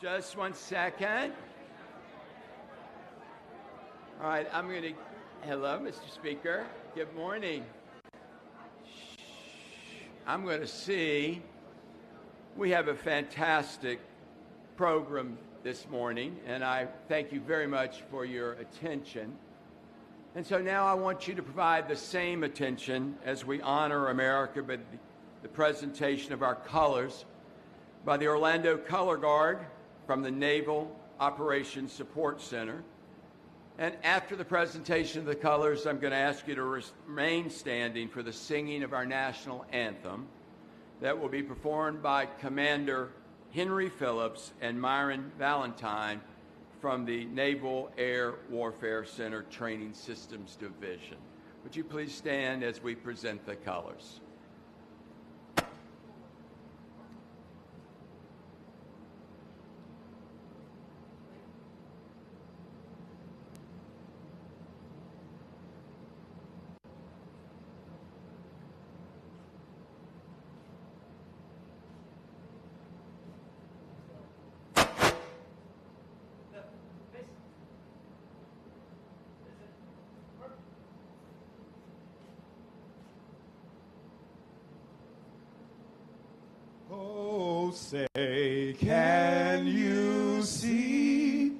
Just 1 second. All right, hello, Mr. Speaker. Good morning. I'm going to see. We have a fantastic program this morning, and I thank you very much for your attention. And so now I want you to provide the same attention as we honor America by the presentation of our colors by the Orlando Color Guard from the Naval Operations Support Center. And after the presentation of the colors, I'm going to ask you to remain standing for the singing of our national anthem that will be performed by Commander Henry Phillips and Myron Valentine from the Naval Air Warfare Center Training Systems Division. Would you please stand as we present the colors? Say, can you see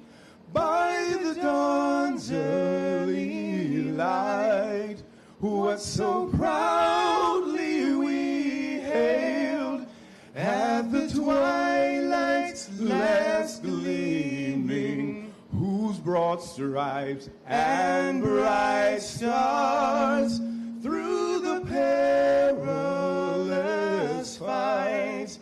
by the dawn's early light what so proudly we hailed at the twilight's last gleaming, whose broad stripes and bright stars through the perilous fights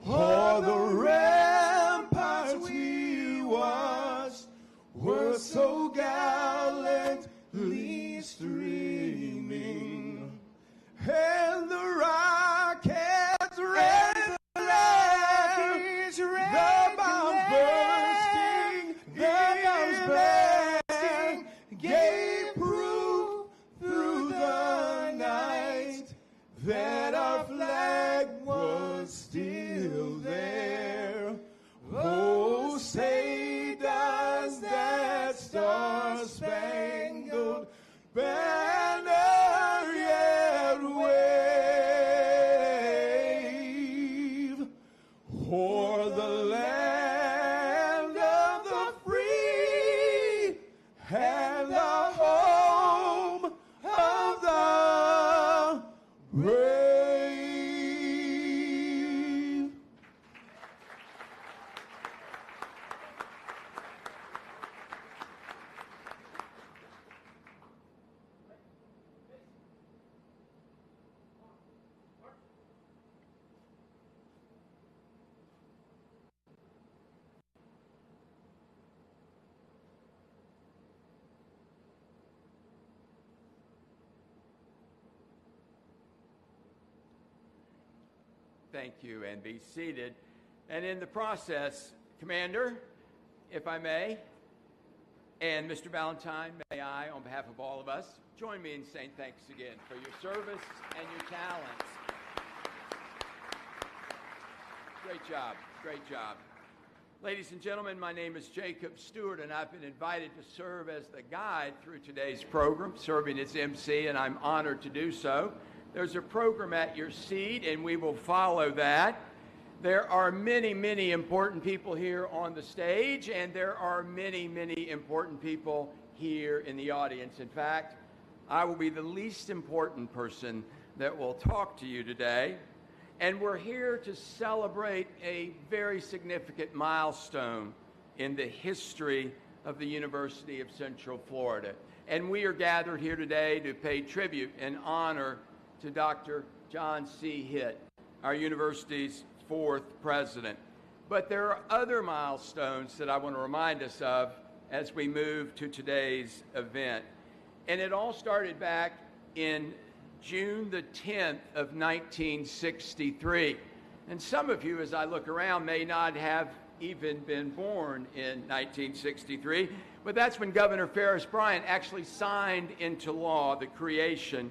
o'er the ramparts we watched were so gallantly streaming, and the rockets red alert, the bombs bursting, gave proof through the night that our flag was still there. Oh, say does that star-spangled banner yet wave o'er the land of the free and the home of the brave? Thank you, and be seated. And in the process, Commander, if I may, and Mr. Valentine, may I, on behalf of all of us, join me in saying thanks again for your service and your talents. Great job, great job. Ladies and gentlemen, my name is Jacob Stewart, and I've been invited to serve as the guide through today's program, serving as MC, and I'm honored to do so. There's a program at your seat, and we will follow that. There are many, many important people here on the stage, and there are many, many important people here in the audience. In fact, I will be the least important person that will talk to you today. And we're here to celebrate a very significant milestone in the history of the University of Central Florida. And we are gathered here today to pay tribute and honor to Dr. Jhansi Hitt, our university's 4th president. But there are other milestones that I want to remind us of as we move to today's event. And it all started back in June the 10th of 1963. And some of you, as I look around, may not have even been born in 1963, but that's when Governor Ferris Bryant actually signed into law the creation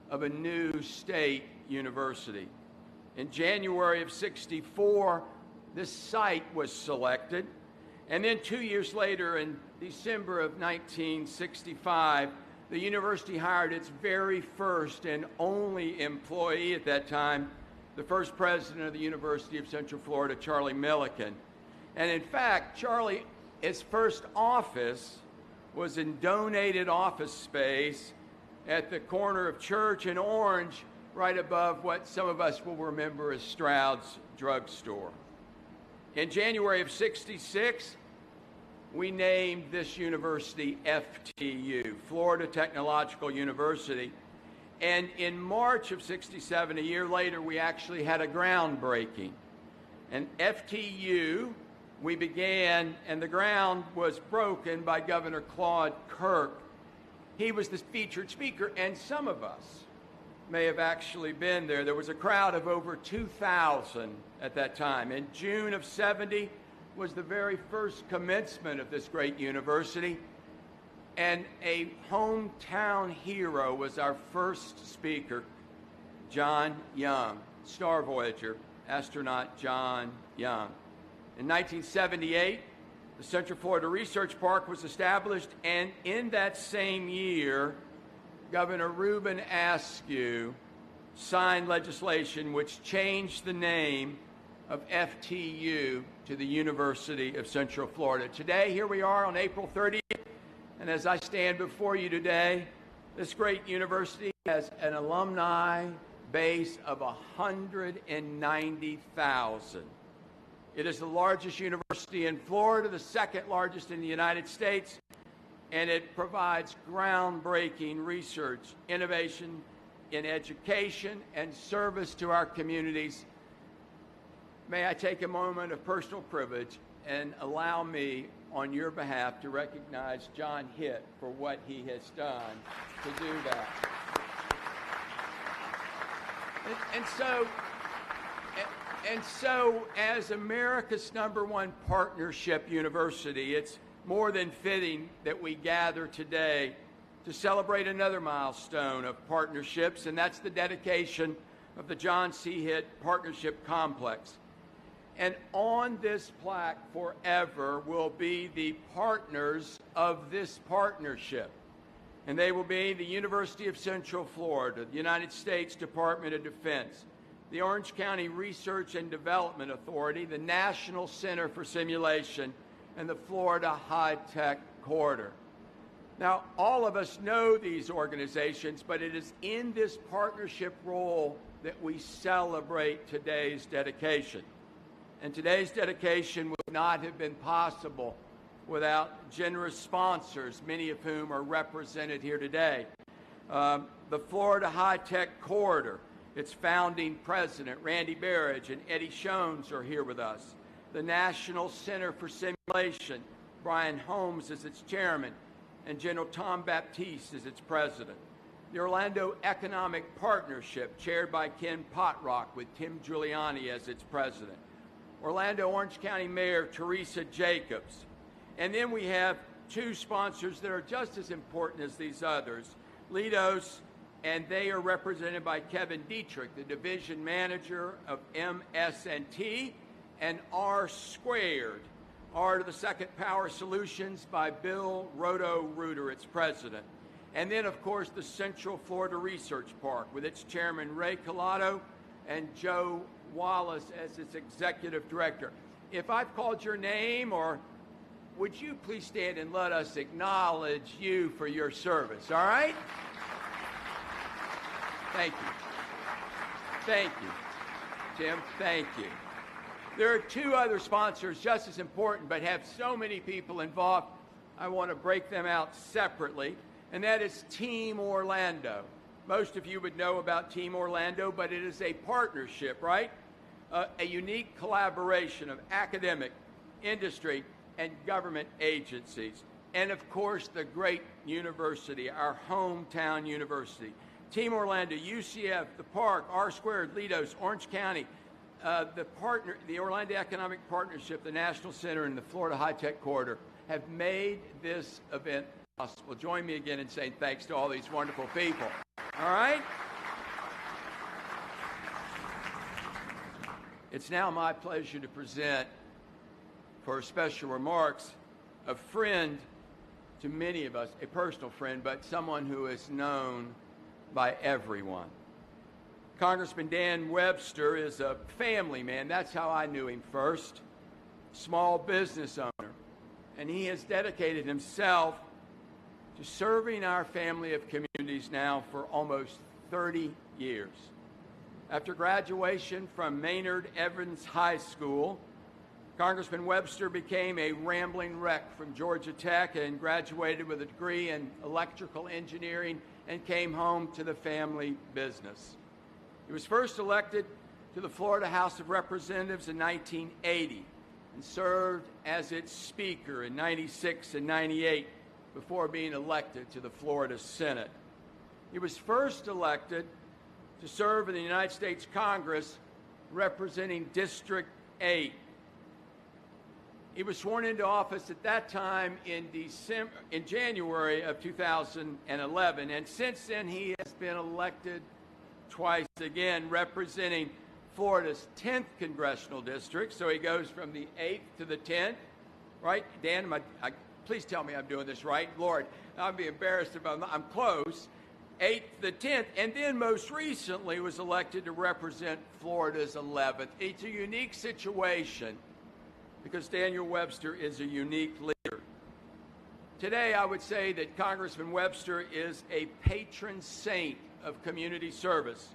of a new state university. In January of '64, this site was selected. And then 2 years later, in December of 1965, the university hired its very first and only employee at that time, the first president of the University of Central Florida, Charlie Milliken. And in fact, Charlie, his first office was in donated office space at the corner of Church and Orange, right above what some of us will remember as Stroud's drugstore. In January of '66, we named this university FTU, Florida Technological University. And in March of '67, a year later, we actually had a groundbreaking. And FTU, we began, and the ground was broken by Governor Claude Kirk. He was the featured speaker, and some of us may have actually been there. There was a crowd of over 2,000 at that time. In June of '70 was the very first commencement of this great university, and a hometown hero was our first speaker, John Young, Star Voyager astronaut John Young. In 1978, the Central Florida Research Park was established, and in that same year, Governor Reuben Askew signed legislation which changed the name of FTU to the University of Central Florida. Today, here we are on April 30th, and as I stand before you today, this great university has an alumni base of 190,000. It is the largest university in Florida, the second largest in the United States, and it provides groundbreaking research, innovation in education, and service to our communities. May I take a moment of personal privilege and allow me, on your behalf, to recognize John Hitt for what he has done to do that. And so, as America's #1 partnership university, it's more than fitting that we gather today to celebrate another milestone of partnerships, and that's the dedication of the Jhansi Hitt Partnership Complex. And on this plaque forever will be the partners of this partnership. And they will be the University of Central Florida, the United States Department of Defense, the Orange County Research and Development Authority, the National Center for Simulation, and the Florida High-Tech Corridor. Now, all of us know these organizations, but it is in this partnership role that we celebrate today's dedication. And today's dedication would not have been possible without generous sponsors, many of whom are represented here today. The Florida High-Tech Corridor, its founding president, Randy Berridge, and Eddie Shones are here with us. The National Center for Simulation, Brian Holmes is its chairman, and General Tom Baptiste is its president. The Orlando Economic Partnership, chaired by Ken Potrock, with Tim Giuliani as its president. Orlando Orange County Mayor Teresa Jacobs. And then we have two sponsors that are just as important as these others, Lidos, and they are represented by Kevin Dietrich, the division manager of MS&T, and R Squared, R to the Second Power Solutions by Bill Roto-Rooter, its president. And then, of course, the Central Florida Research Park with its chairman, Ray Collado, and Joe Wallace as its executive director. If I've called your name, or would you please stand and let us acknowledge you for your service, all right? Thank you. Thank you. Tim, thank you. There are two other sponsors just as important, but have so many people involved, I want to break them out separately, and that is Team Orlando. Most of you would know about Team Orlando, but it is a partnership, right? A unique collaboration of academic, industry, and government agencies. And of course, the great university, our hometown university. Team Orlando, UCF, the Park, R Squared, Lidos, Orange County, the Orlando Economic Partnership, the National Center, and the Florida High-Tech Corridor have made this event possible. Join me again in saying thanks to all these wonderful people. All right? It's now my pleasure to present, for special remarks, a friend to many of us, a personal friend, but someone who is known by everyone. Congressman Dan Webster is a family man. That's how I knew him first. Small business owner. And he has dedicated himself to serving our family of communities now for almost 30 years. After graduation from Maynard Evans High School, Congressman Webster became a rambling wreck from Georgia Tech and graduated with a degree in electrical engineering and came home to the family business. He was first elected to the Florida House of Representatives in 1980 and served as its Speaker in 96 and 98 before being elected to the Florida Senate. He was first elected to serve in the United States Congress representing District 8. He was sworn into office at that time in January of 2011, and since then he has been elected twice again, representing Florida's 10th congressional district. So he goes from the 8th to the 10th, right? Dan, please tell me I'm doing this right. Lord, I'd be embarrassed if I'm close. 8th to the 10th, and then most recently was elected to represent Florida's 11th. It's a unique situation because Daniel Webster is a unique leader. Today, I would say that Congressman Webster is a patron saint of community service,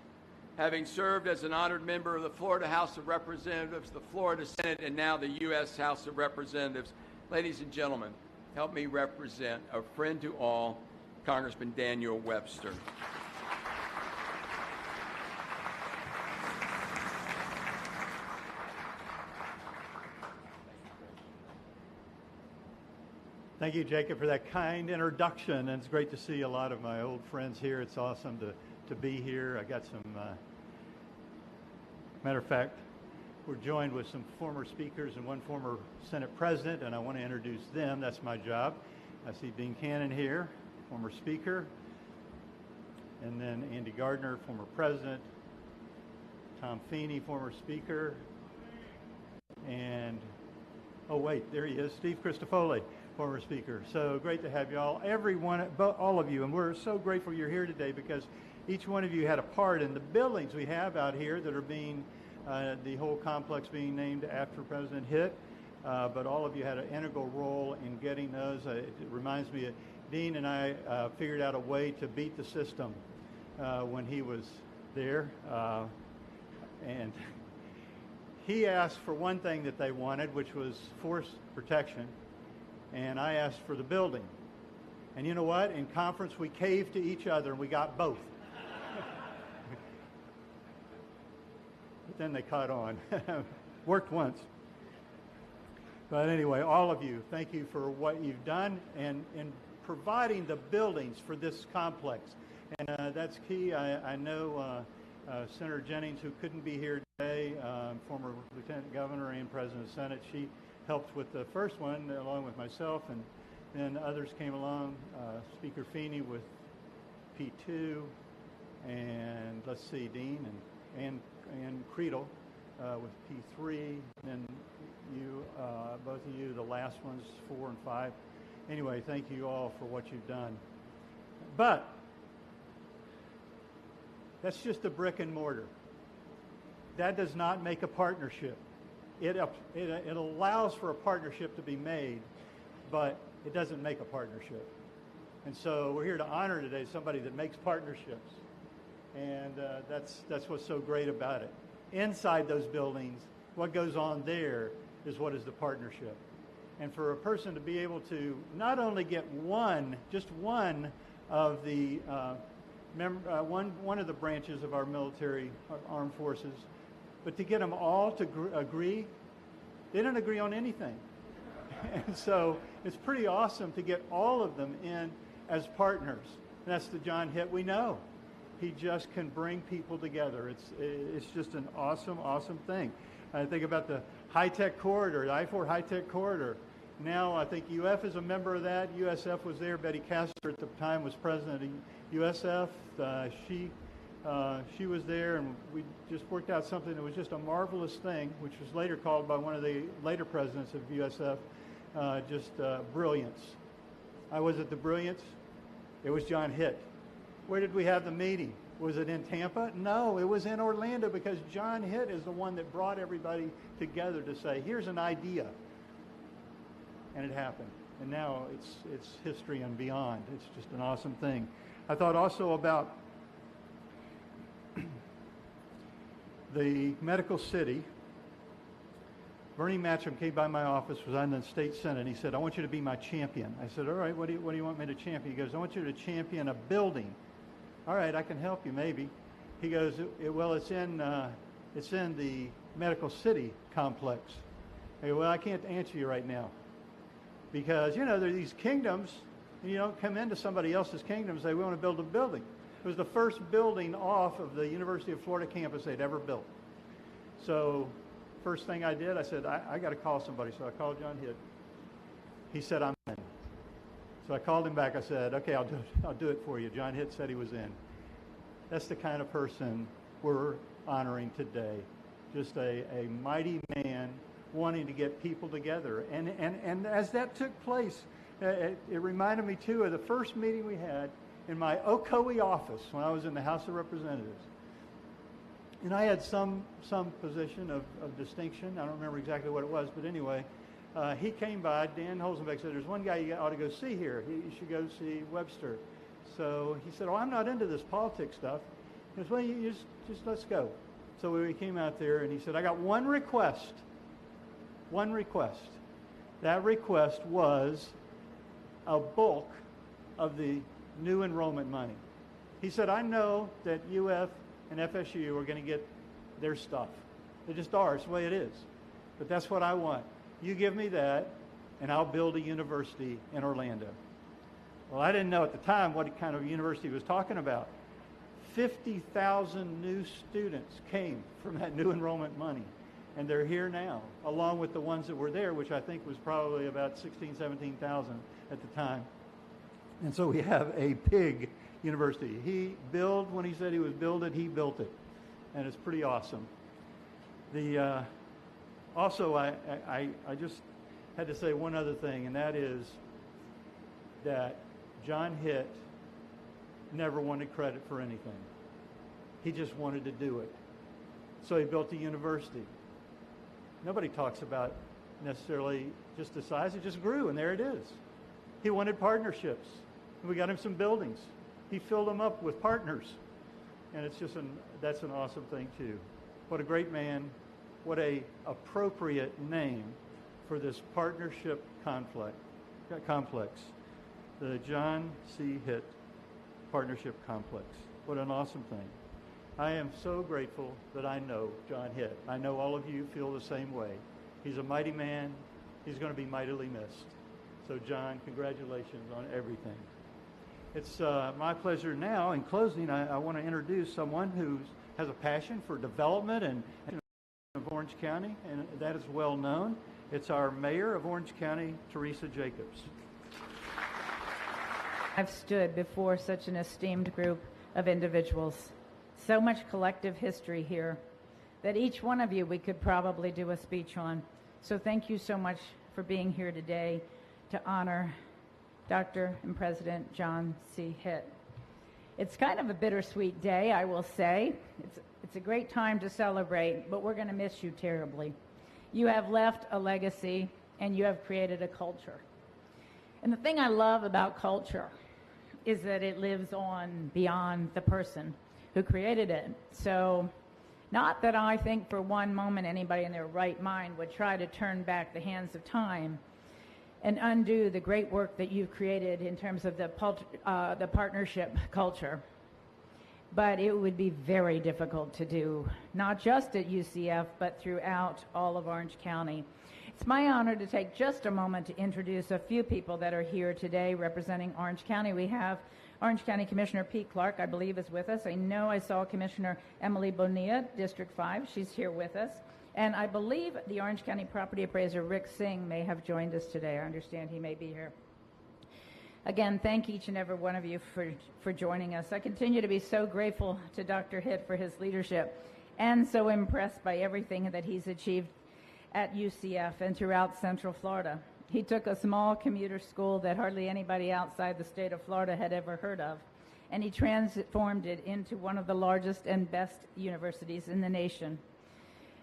having served as an honored member of the Florida House of Representatives, the Florida Senate, and now the U.S. House of Representatives. Ladies and gentlemen, help me represent a friend to all, Congressman Daniel Webster. Thank you, Jacob, for that kind introduction. And it's great to see a lot of my old friends here. It's awesome to be here. I got some, matter of fact, we're joined with some former speakers and one former Senate president, and I want to introduce them. That's my job. I see Dean Cannon here, former speaker, and then Andy Gardner, former president, Tom Feeney, former speaker, and, oh wait, there he is, Steve Christofoli, former speaker. So great to have you all, all of you, and we're so grateful you're here today because each one of you had a part in the buildings we have out here that are being, the whole complex being named after President Hitt, but all of you had an integral role in getting those. It reminds me of Dean and I figured out a way to beat the system when he was there, and he asked for one thing that they wanted, which was force protection, and I asked for the building. And you know what? In conference, we caved to each other, and we got both. But then they caught on. Worked once. But anyway, all of you, thank you for what you've done and providing the buildings for this complex. And that's key. I know Senator Jennings, who couldn't be here today, former Lieutenant Governor and President of the Senate, she helped with the first one along with myself, and then others came along, Speaker Feeney with P2, and let's see, Dean and Creedle with P3, and then you, both of you, the last ones, 4 and 5. Anyway, thank you all for what you've done. But that's just a brick and mortar. That does not make a partnership. It allows for a partnership to be made, but it doesn't make a partnership. And so we're here to honor today somebody that makes partnerships. And that's what's so great about it. Inside those buildings, what goes on there is what is the partnership. And for a person to be able to not only get just one of the one of the branches of our military, our armed forces, but to get them all to agree, they don't agree on anything. And so it's pretty awesome to get all of them in as partners. And that's the John Hitt we know. He just can bring people together. It's just an awesome, awesome thing. I think about the high-tech corridor, the I-4 high-tech corridor. Now I think UF is a member of that. USF was there. Betty Castor at the time was president of USF. She She was there, and we just worked out something that was just a marvelous thing, which was later called by one of the later presidents of USF brilliance. I was at the brilliance. It was John Hitt. Where did we have the meeting? Was it in Tampa? No, it was in Orlando, because John Hitt is the one that brought everybody together to say, here's an idea. And it happened. And now it's history and beyond. It's just an awesome thing. I thought also about the medical city. Bernie Matcham came by my office, was on the state senate. He said, I want you to be my champion. I said, all right, what do you want me to champion? He goes, I want you to champion a building. All right, I can help you maybe. He goes, well, it's in the medical city complex. I go, well, I can't answer you right now. Because, there are these kingdoms, and you don't come into somebody else's kingdom and say, we want to build a building. It was the first building off of the University of Florida campus they'd ever built. So first thing I did, I said, I got to call somebody. So I called John Hitt. He said, I'm in. So I called him back. I said, okay, I'll do it for you. John Hitt said he was in. That's the kind of person we're honoring today. Just a mighty man wanting to get people together. And as that took place, it reminded me, too, of the first meeting we had in my Ocoee office when I was in the House of Representatives. And I had some position of distinction. I don't remember exactly what it was, but anyway, he came by. Dan Holzenbeck said, there's one guy you ought to go see here. You should go see Webster. So he said, oh, I'm not into this politics stuff. He goes, well, you just let's go. So we came out there, and he said, I got one request. One request. That request was a bulk of the new enrollment money. He said, I know that UF and FSU are going to get their stuff. They just are. It's the way it is. But that's what I want. You give me that, and I'll build a university in Orlando. Well, I didn't know at the time what kind of university he was talking about. 50,000 new students came from that new enrollment money, and they're here now, along with the ones that were there, which I think was probably about 16,000, 17,000 at the time. And so we have a big university. When he said he would build it, he built it. And it's pretty awesome. Also, I just had to say one other thing, and that is that John Hitt never wanted credit for anything. He just wanted to do it. So he built a university. Nobody talks about necessarily just the size. It just grew, and there it is. He wanted partnerships. We got him some buildings. He filled them up with partners. And that's an awesome thing, too. What a great man. What a appropriate name for this partnership complex. The John C. Hitt Partnership Complex. What an awesome thing. I am so grateful that I know John Hitt. I know all of you feel the same way. He's a mighty man. He's going to be mightily missed. So, John, congratulations on everything. It's my pleasure now, in closing, I want to introduce someone who has a passion for development and of Orange County, and that is well known. It's our mayor of Orange County, Teresa Jacobs. I've stood before such an esteemed group of individuals. So much collective history here that each one of you we could probably do a speech on. So thank you so much for being here today to honor Dr. and President John C. Hitt. It's kind of a bittersweet day, I will say. It's a great time to celebrate, but we're going to miss you terribly. You have left a legacy, and you have created a culture. And the thing I love about culture is that it lives on beyond the person who created it. So not that I think for one moment anybody in their right mind would try to turn back the hands of time and undo the great work that you've created in terms of the partnership culture. But it would be very difficult to do, not just at UCF, but throughout all of Orange County. It's my honor to take just a moment to introduce a few people that are here today representing Orange County. We have Orange County Commissioner Pete Clark, I believe, is with us. I know I saw Commissioner Emily Bonilla, District 5. She's here with us. And I believe the Orange County Property Appraiser Rick Singh may have joined us today. I understand he may be here. Again, thank each and every one of you for joining us. I continue to be so grateful to Dr. Hitt for his leadership and so impressed by everything that he's achieved at UCF and throughout Central Florida. He took a small commuter school that hardly anybody outside the state of Florida had ever heard of, and he transformed it into one of the largest and best universities in the nation,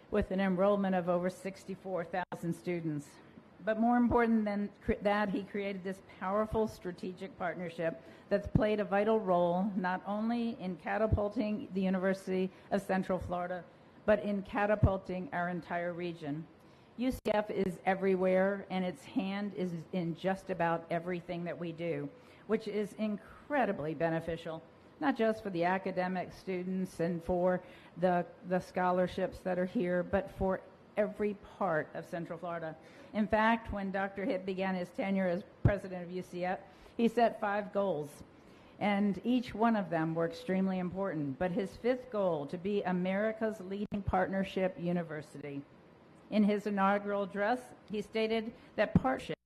with an enrollment of over 64,000 students. But more important than that, he created this powerful strategic partnership that's played a vital role not only in catapulting the University of Central Florida, but in catapulting our entire region. UCF is everywhere, and its hand is in just about everything that we do, which is incredibly beneficial, not just for the academic students and for the scholarships that are here, but for every part of Central Florida. In fact, when Dr. Hitt began his tenure as president of UCF, he set 5 goals, and each one of them were extremely important. But his 5th goal, to be America's leading partnership university. In his inaugural address, he stated that partnership,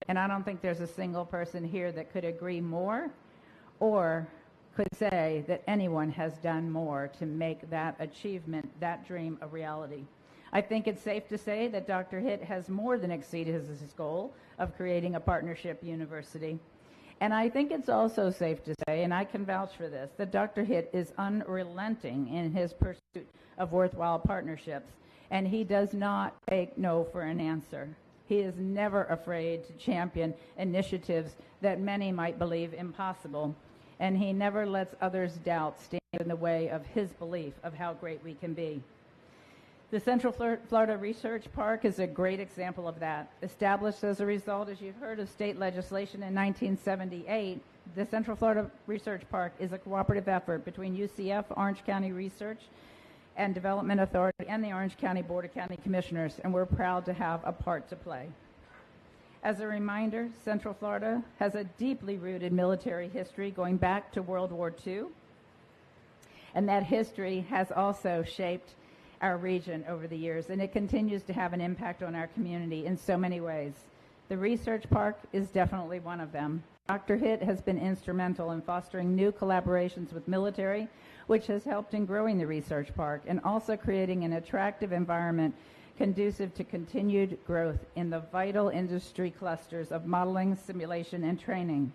and I don't think there's a single person here that could agree more or could say that anyone has done more to make that achievement, that dream, a reality. I think it's safe to say that Dr. Hitt has more than exceeded his goal of creating a partnership university. And I think it's also safe to say, and I can vouch for this, that Dr. Hitt is unrelenting in his pursuit of worthwhile partnerships, and he does not take no for an answer. He is never afraid to champion initiatives that many might believe impossible, and he never lets others' doubts stand in the way of his belief of how great we can be. The Central Florida Research Park is a great example of that. Established as a result, as you've heard, of state legislation in 1978, the Central Florida Research Park is a cooperative effort between UCF, Orange County Research and Development Authority, and the Orange County Board of County Commissioners, and we're proud to have a part to play. As a reminder, Central Florida has a deeply rooted military history going back to World War II, and that history has also shaped our region over the years, and it continues to have an impact on our community in so many ways. The Research Park is definitely one of them. Dr. Hitt has been instrumental in fostering new collaborations with military, which has helped in growing the Research Park and also creating an attractive environment conducive to continued growth in the vital industry clusters of modeling, simulation, and training.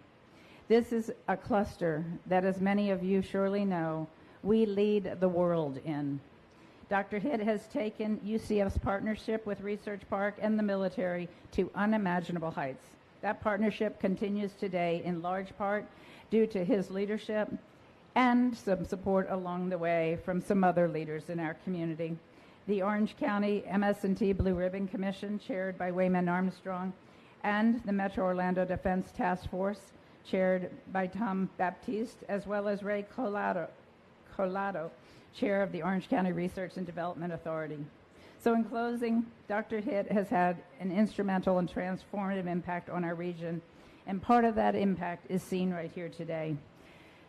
This is a cluster that, as many of you surely know, we lead the world in. Dr. Hitt has taken UCF's partnership with Research Park and the military to unimaginable heights. That partnership continues today in large part due to his leadership and some support along the way from some other leaders in our community. The Orange County MS&T Blue Ribbon Commission, chaired by Wayman Armstrong, and the Metro Orlando Defense Task Force, chaired by Tom Baptiste, as well as Ray Colado, chair of the Orange County Research and Development Authority. So in closing, Dr. Hitt has had an instrumental and transformative impact on our region, and part of that impact is seen right here today.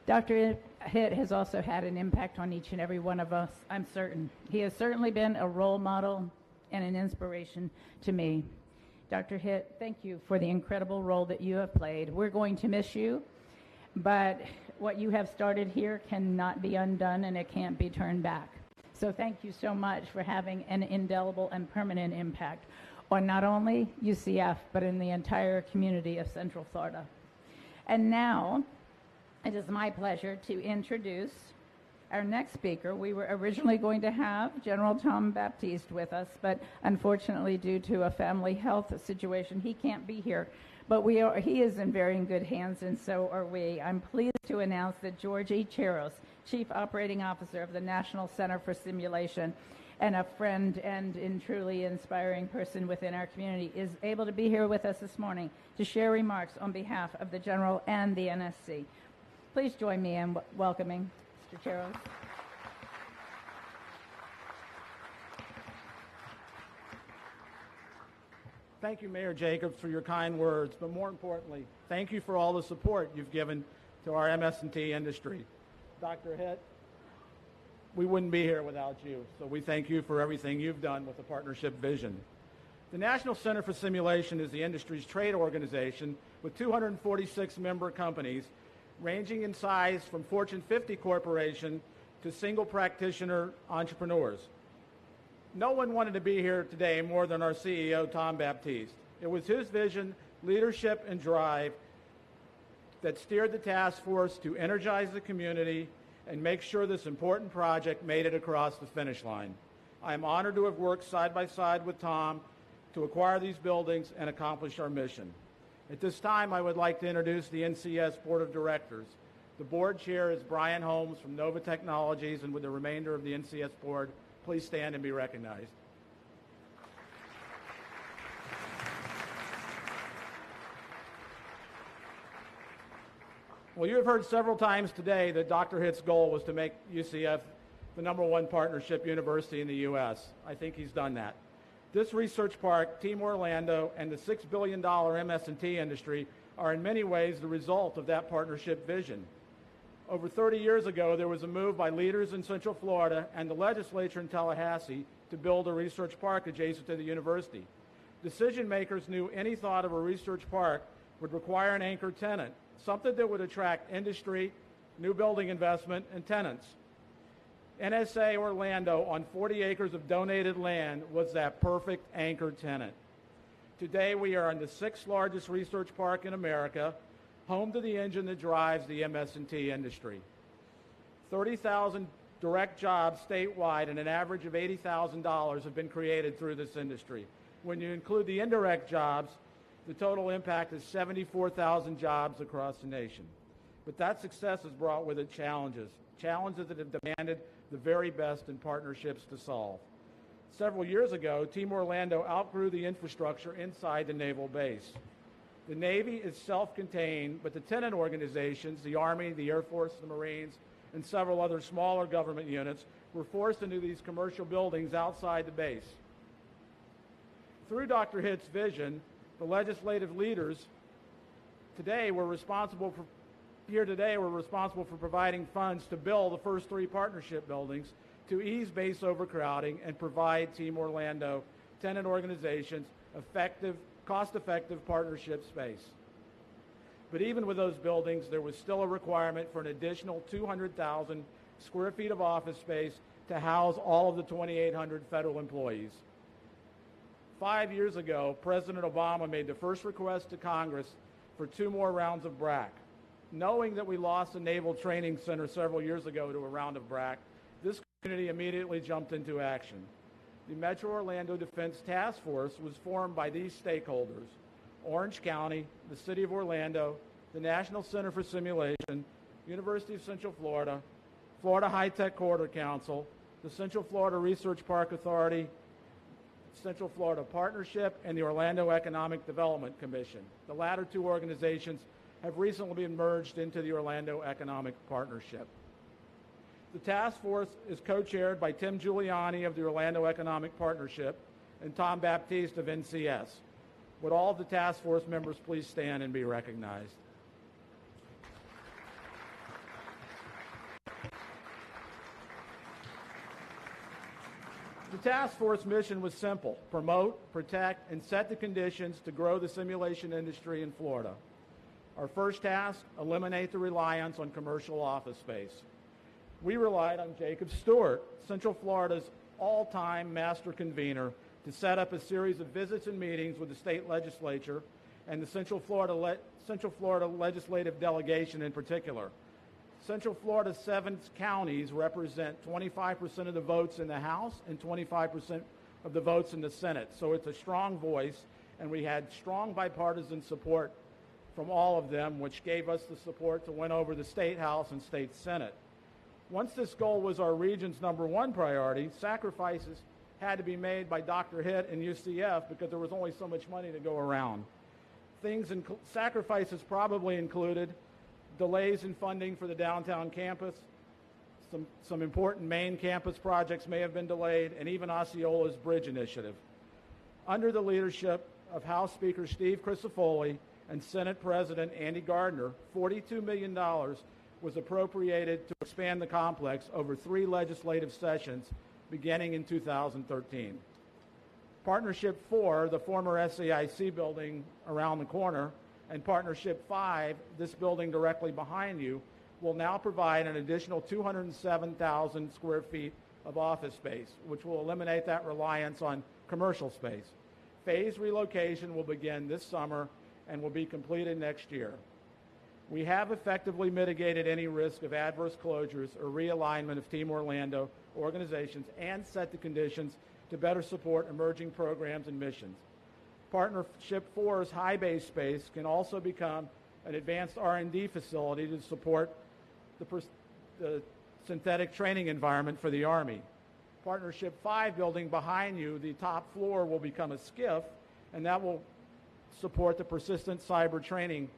Dr. Hitt has also had an impact on each and every one of us, I'm certain. He has certainly been a role model and an inspiration to me. Dr. Hitt, thank you for the incredible role that you have played. We're going to miss you, but what you have started here cannot be undone, and it can't be turned back. So thank you so much for having an indelible and permanent impact on not only UCF, but in the entire community of Central Florida. And now, it is my pleasure to introduce our next speaker. We were originally going to have General Tom Baptiste with us, but unfortunately, due to a family health situation, he can't be here. But he is in very good hands, and so are we. I'm pleased to announce that George E. Cheros, Chief Operating Officer of the National Center for Simulation, and a friend and a truly inspiring person within our community, is able to be here with us this morning to share remarks on behalf of the General and the NSC. Please join me in welcoming Mr. Cheros. Thank you, Mayor Jacobs, for your kind words, but more importantly, thank you for all the support you've given to our MS&T industry. Dr. Hitt, we wouldn't be here without you, so we thank you for everything you've done with the partnership vision. The National Center for Simulation is the industry's trade organization with 246 member companies ranging in size from Fortune 50 corporation to single practitioner entrepreneurs. No one wanted to be here today more than our CEO, Tom Baptiste. It was his vision, leadership, and drive that steered the task force to energize the community and make sure this important project made it across the finish line. I am honored to have worked side by side with Tom to acquire these buildings and accomplish our mission. At this time, I would like to introduce the NCS Board of Directors. The board chair is Brian Holmes from Nova Technologies, and with the remainder of the NCS board, please stand and be recognized. Well, you have heard several times today that Dr. Hitt's goal was to make UCF the #1 partnership university in the U.S. I think he's done that. This research park, Team Orlando, and the $6 billion MS&T industry are in many ways the result of that partnership vision. Over 30 years ago, there was a move by leaders in Central Florida and the legislature in Tallahassee to build a research park adjacent to the university. Decision makers knew any thought of a research park would require an anchor tenant, something that would attract industry, new building investment, and tenants. NSA Orlando, on 40 acres of donated land, was that perfect anchor tenant. Today, we are in the 6th largest research park in America, home to the engine that drives the MS&T industry. 30,000 direct jobs statewide and an average of $80,000 have been created through this industry. When you include the indirect jobs, the total impact is 74,000 jobs across the nation. But that success has brought with it challenges that have demanded the very best in partnerships to solve. Several years ago, Team Orlando outgrew the infrastructure inside the naval base. The Navy is self-contained, but the tenant organizations, the Army, the Air Force, the Marines, and several other smaller government units were forced into these commercial buildings outside the base. Through Dr. Hitt's vision, the legislative leaders today were responsible for providing funds to build the first 3 partnership buildings to ease base overcrowding and provide Team Orlando tenant organizations cost-effective partnership space. But even with those buildings, there was still a requirement for an additional 200,000 square feet of office space to house all of the 2,800 federal employees. 5 years ago, President Obama made the first request to Congress for 2 more rounds of BRAC. Knowing that we lost the Naval Training Center several years ago to a round of BRAC, this community immediately jumped into action. The Metro Orlando Defense Task Force was formed by these stakeholders: Orange County, the City of Orlando, the National Center for Simulation, University of Central Florida, Florida High-Tech Corridor Council, the Central Florida Research Park Authority, Central Florida Partnership, and the Orlando Economic Development Commission. The latter 2 organizations have recently been merged into the Orlando Economic Partnership. The task force is co-chaired by Tim Giuliani of the Orlando Economic Partnership and Tom Baptiste of NCS. Would all of the task force members please stand and be recognized? The task force mission was simple: promote, protect, and set the conditions to grow the simulation industry in Florida. Our first task: eliminate the reliance on commercial office space. We relied on Jacob Stewart, Central Florida's all-time master convener, to set up a series of visits and meetings with the state legislature and the Central Florida legislative delegation in particular. Central Florida's 7 counties represent 25% of the votes in the House and 25% of the votes in the Senate. So it's a strong voice, and we had strong bipartisan support from all of them, which gave us the support to win over the State House and State Senate. Once this goal was our region's #1 priority, sacrifices had to be made by Dr. Hitt and UCF because there was only so much money to go around. Sacrifices probably included delays in funding for the downtown campus. Some important main campus projects may have been delayed, and even Osceola's bridge initiative. Under the leadership of House Speaker Steve Crisafulli and Senate President Andy Gardner, $42 million was appropriated to expand the complex over 3 legislative sessions beginning in 2013. Partnership 4, the former SAIC building around the corner, and Partnership 5, this building directly behind you, will now provide an additional 207,000 square feet of office space, which will eliminate that reliance on commercial space. Phased relocation will begin this summer and will be completed next year. We have effectively mitigated any risk of adverse closures or realignment of Team Orlando organizations and set the conditions to better support emerging programs and missions. Partnership 4's high base space can also become an advanced R&D facility to support the synthetic training environment for the Army. Partnership 5 building behind you, the top floor will become a SCIF, and that will support the persistent cyber training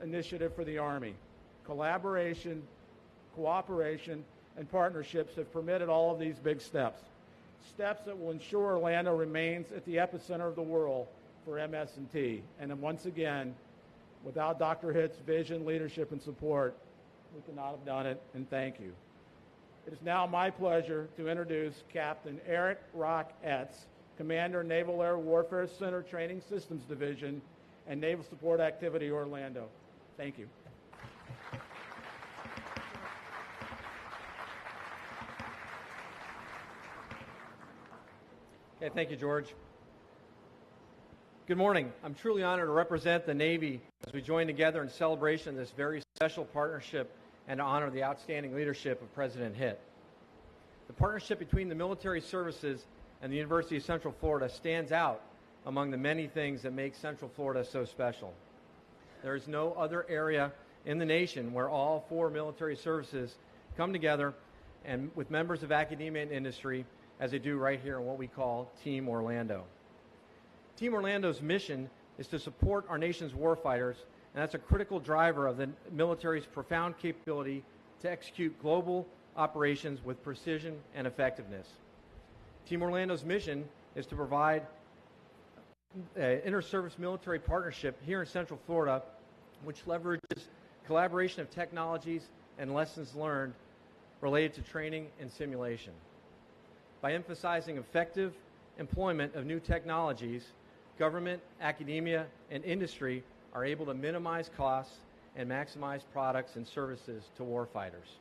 initiative for the Army. Collaboration, cooperation, and partnerships have permitted all of these big steps. Steps that will ensure Orlando remains at the epicenter of the world for MS&T. And then once again, without Dr. Hitt's vision, leadership, and support, we could not have done it, and thank you. It is now my pleasure to introduce Captain Eric Rock Etz, Commander, Naval Air Warfare Center Training Systems Division and Naval Support Activity Orlando. Thank you. Okay, thank you, George. Good morning. I'm truly honored to represent the Navy as we join together in celebration of this very special partnership and to honor the outstanding leadership of President Hitt. The partnership between the military services and the University of Central Florida stands out among the many things that make Central Florida so special. There is no other area in the nation where all four military services come together and with members of academia and industry as they do right here in what we call Team Orlando. Team Orlando's mission is to support our nation's warfighters, and that's a critical driver of the military's profound capability to execute global operations with precision and effectiveness. Team Orlando's mission is to provide inter-service military partnership here in Central Florida, which leverages collaboration of technologies and lessons learned related to training and simulation. By emphasizing effective employment of new technologies, government, academia, and industry are able to minimize costs and maximize products and services to warfighters.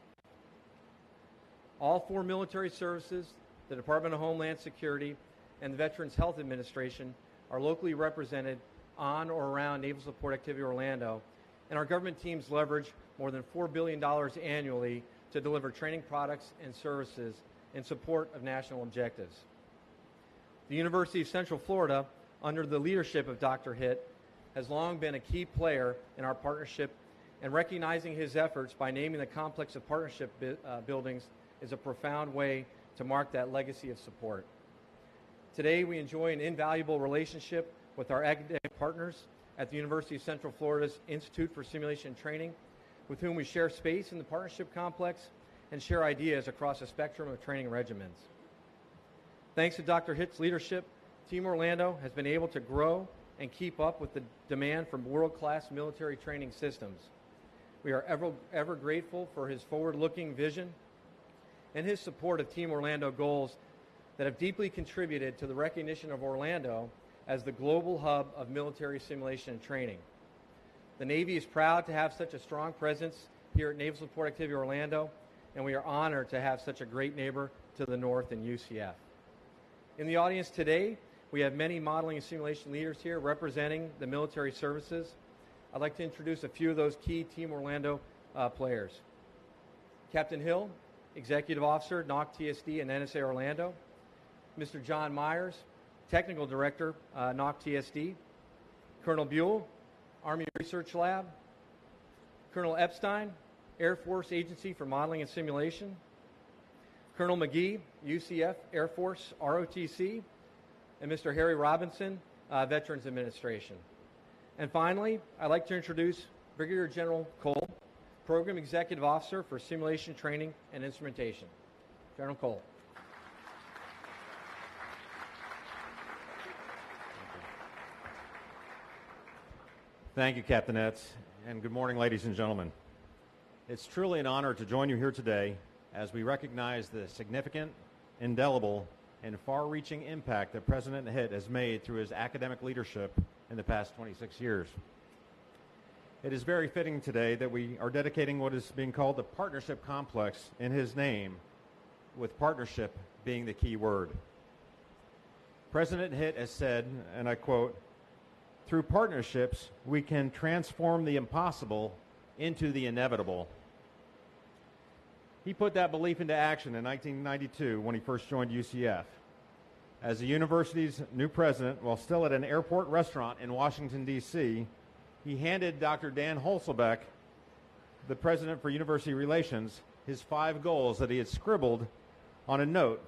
All four military services, the Department of Homeland Security, and the Veterans Health Administration are locally represented on or around Naval Support Activity Orlando, and our government teams leverage more than $4 billion annually to deliver training products and services in support of national objectives. The University of Central Florida, under the leadership of Dr. Hitt, has long been a key player in our partnership, and recognizing his efforts by naming the complex of partnership buildings is a profound way to mark that legacy of support. Today, we enjoy an invaluable relationship with our academic partners at the University of Central Florida's Institute for Simulation Training, with whom we share space in the partnership complex and share ideas across a spectrum of training regimens. Thanks to Dr. Hitt's leadership, Team Orlando has been able to grow and keep up with the demand for world-class military training systems. We are ever grateful for his forward-looking vision and his support of Team Orlando goals that have deeply contributed to the recognition of Orlando as the global hub of military simulation and training. The Navy is proud to have such a strong presence here at Naval Support Activity Orlando, and we are honored to have such a great neighbor to the north in UCF. In the audience today, we have many modeling and simulation leaders here representing the military services. I'd like to introduce a few of those key Team Orlando players. Captain Hill, Executive Officer, NOC TSD and NSA Orlando. Mr. John Myers, Technical Director, NOC TSD. Colonel Buell, Army Research Lab. Colonel Epstein, Air Force Agency for Modeling and Simulation. Colonel McGee, UCF Air Force ROTC. And Mr. Harry Robinson, Veterans Administration. And finally, I'd like to introduce Brigadier General Cole, Program Executive Officer for Simulation Training and Instrumentation. General Cole. Thank you, Captain Etz, and good morning, ladies and gentlemen. It's truly an honor to join you here today as we recognize the significant, indelible, and far-reaching impact that President Hitt has made through his academic leadership in the past 26 years. It is very fitting today that we are dedicating what is being called the Partnership Complex in his name, with partnership being the key word. President Hitt has said, and I quote, "Through partnerships, we can transform the impossible into the inevitable." He put that belief into action in 1992 when he first joined UCF. As the university's new president, while still at an airport restaurant in Washington, D.C., he handed Dr. Dan Holselbeck, the president for university relations, his 5 goals that he had scribbled on a note.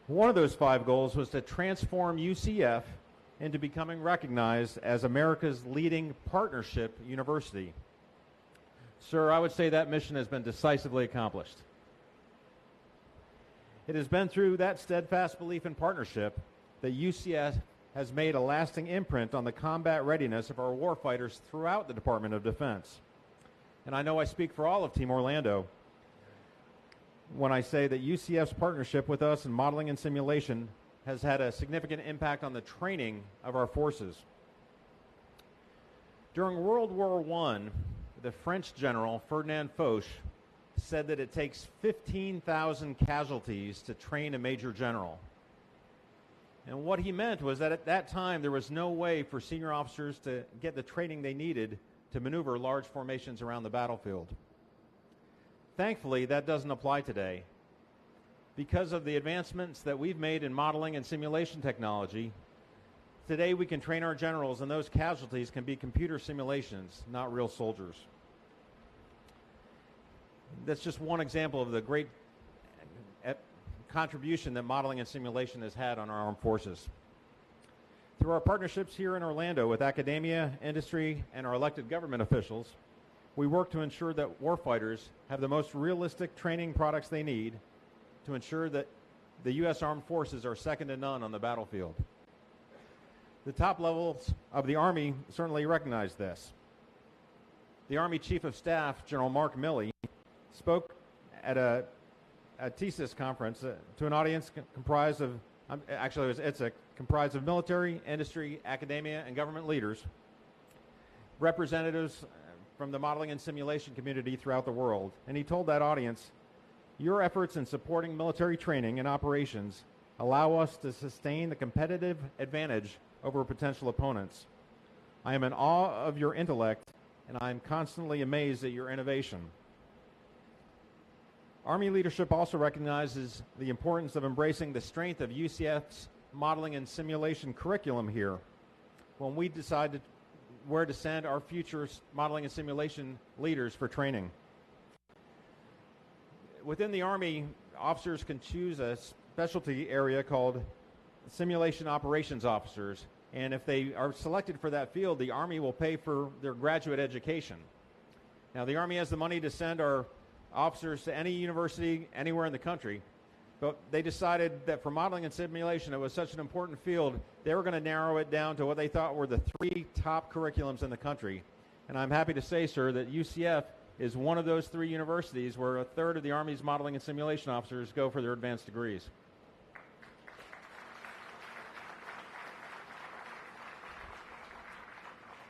One of those 5 goals was to transform UCF into becoming recognized as America's leading partnership university. Sir, I would say that mission has been decisively accomplished. It has been through that steadfast belief in partnership that UCF has made a lasting imprint on the combat readiness of our warfighters throughout the Department of Defense. And I know I speak for all of Team Orlando when I say that UCF's partnership with us in modeling and simulation has had a significant impact on the training of our forces. During World War I, the French general Ferdinand Foch said that it takes 15,000 casualties to train a major general. And what he meant was that at that time there was no way for senior officers to get the training they needed to maneuver large formations around the battlefield. Thankfully, that doesn't apply today. Because of the advancements that we've made in modeling and simulation technology, today we can train our generals, and those casualties can be computer simulations, not real soldiers. That's just one example of the great contribution that modeling and simulation has had on our armed forces. Through our partnerships here in Orlando with academia, industry, and our elected government officials, we work to ensure that warfighters have the most realistic training products they need to ensure that the U.S. Armed Forces are second to none on the battlefield. The top levels of the Army certainly recognize this. The Army Chief of Staff, General Mark Milley, spoke at a TSIS conference to an audience comprised of, actually it was ITSEC, comprised of military, industry, academia, and government leaders, representatives from the modeling and simulation community throughout the world. And he told that audience, "Your efforts in supporting military training and operations allow us to sustain the competitive advantage over potential opponents. I am in awe of your intellect, and I am constantly amazed at your innovation." Army leadership also recognizes the importance of embracing the strength of UCF's modeling and simulation curriculum here when we decide where to send our future modeling and simulation leaders for training. Within the Army, officers can choose a specialty area called simulation operations officers, and if they are selected for that field, the Army will pay for their graduate education. Now, the Army has the money to send our officers to any university anywhere in the country, but they decided that for modeling and simulation, it was such an important field, they were going to narrow it down to what they thought were the 3 top curriculums in the country. And I'm happy to say, sir, that UCF is one of those 3 universities where 1/3 of the Army's modeling and simulation officers go for their advanced degrees.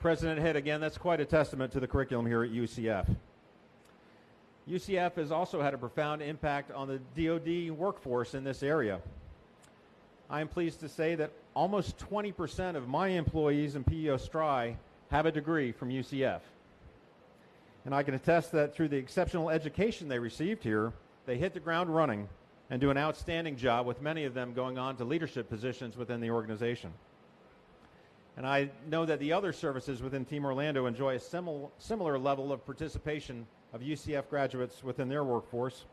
President Hitt, again, that's quite a testament to the curriculum here at UCF. UCF has also had a profound impact on the DoD workforce in this area. I am pleased to say that almost 20% of my employees in PEO STRI have a degree from UCF. And I can attest that through the exceptional education they received here, they hit the ground running and do an outstanding job, with many of them going on to leadership positions within the organization. And I know that the other services within Team Orlando enjoy a similar level of participation of UCF graduates within their workforce.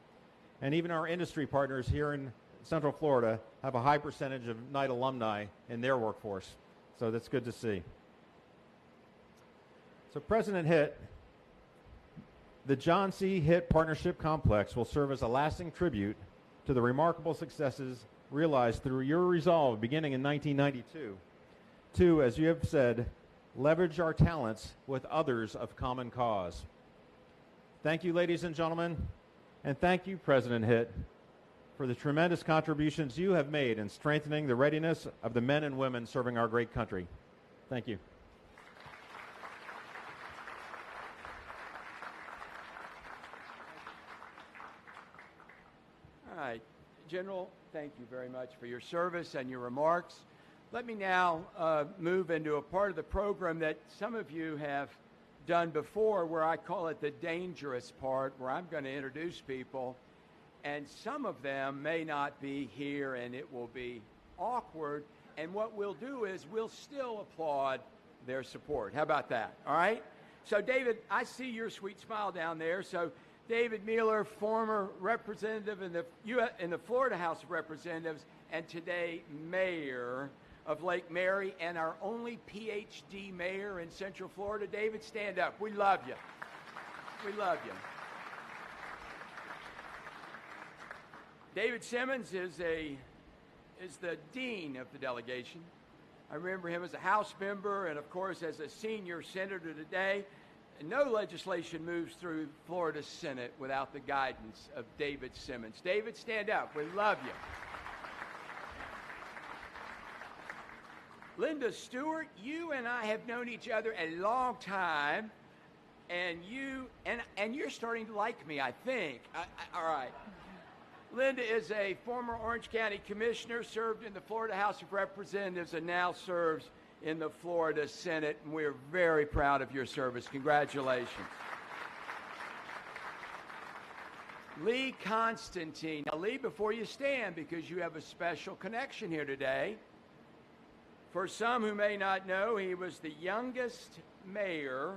And even our industry partners here in Central Florida have a high percentage of Knight alumni in their workforce. So that's good to see. So President Hitt, the Jhansi Hitt Partnership Complex will serve as a lasting tribute to the remarkable successes realized through your resolve beginning in 1992 to, as you have said, leverage our talents with others of common cause. Thank you, ladies and gentlemen, and thank you, President Hitt, for the tremendous contributions you have made in strengthening the readiness of the men and women serving our great country. Thank you. All right. General, thank you very much for your service and your remarks. Let me now move into a part of the program that some of you have done before, where I call it the dangerous part, where I'm going to introduce people, and some of them may not be here, and it will be awkward. And what we'll do is we'll still applaud their support. How about that? All right? So, David, I see your sweet smile down there. So, David Mueller, former representative in the Florida House of Representatives, and today mayor of Lake Mary, and our only PhD mayor in Central Florida. David, stand up. We love you. We love you. David Simmons is the dean of the delegation. I remember him as a House member and, of course, as a senior senator today. No legislation moves through Florida Senate without the guidance of David Simmons. David, stand up. We love you. Linda Stewart, you and I have known each other a long time, and you're starting to like me, I think. All right. Linda is a former Orange County Commissioner, served in the Florida House of Representatives, and now serves in the Florida Senate, and we're very proud of your service. Congratulations. Lee Constantine. Now, Lee, before you stand, because you have a special connection here today, for some who may not know, he was the youngest mayor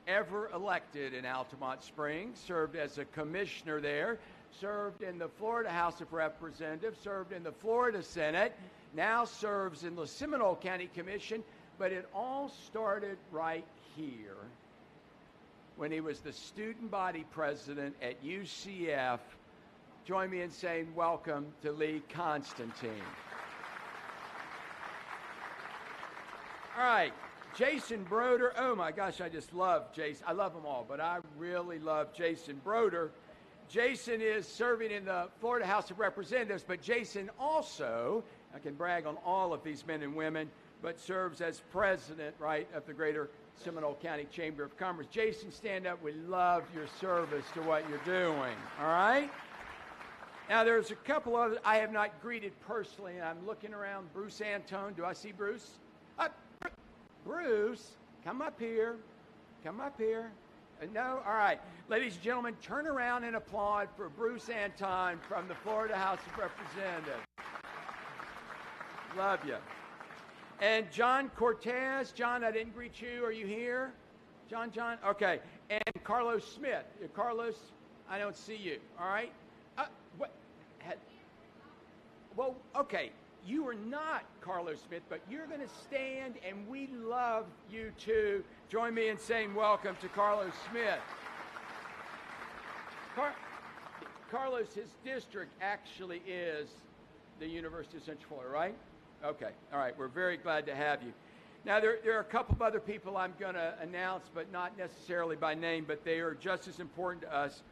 ever elected in Altamont Springs, served as a commissioner there, served in the Florida House of Representatives, served in the Florida Senate, now serves in the Seminole County Commission, but it all started right here when he was the student body president at UCF. Join me in saying welcome to Lee Constantine. All right, Jason Brodeur. Oh my gosh, I just love Jason. I love them all, but I really love Jason Brodeur. Jason is serving in the Florida House of Representatives, but Jason also, I can brag on all of these men and women, but serves as president, right, of the Greater Seminole County Chamber of Commerce. Jason, stand up. We love your service to what you're doing, all right? Now, there's a couple others I have not greeted personally, and I'm looking around. Bruce Antone. Do I see Bruce? Bruce, come up here. Come up here. No? All right. Ladies and gentlemen, turn around and applaud for Bruce Antone from the Florida House of Representatives. Love you. And John Cortez. John, I didn't greet you. Are you here? John? Okay. And Carlos Smith. Carlos, I don't see you. All right? What? Well, okay. You are not Carlos Smith, but you're going to stand, and we love you too. Join me in saying welcome to Carlos Smith. Carlos, his district actually is the University of Central Florida, right? Okay. All right. We're very glad to have you. Now, there are a couple of other people I'm going to announce, but not necessarily by name, but they are just as important to us.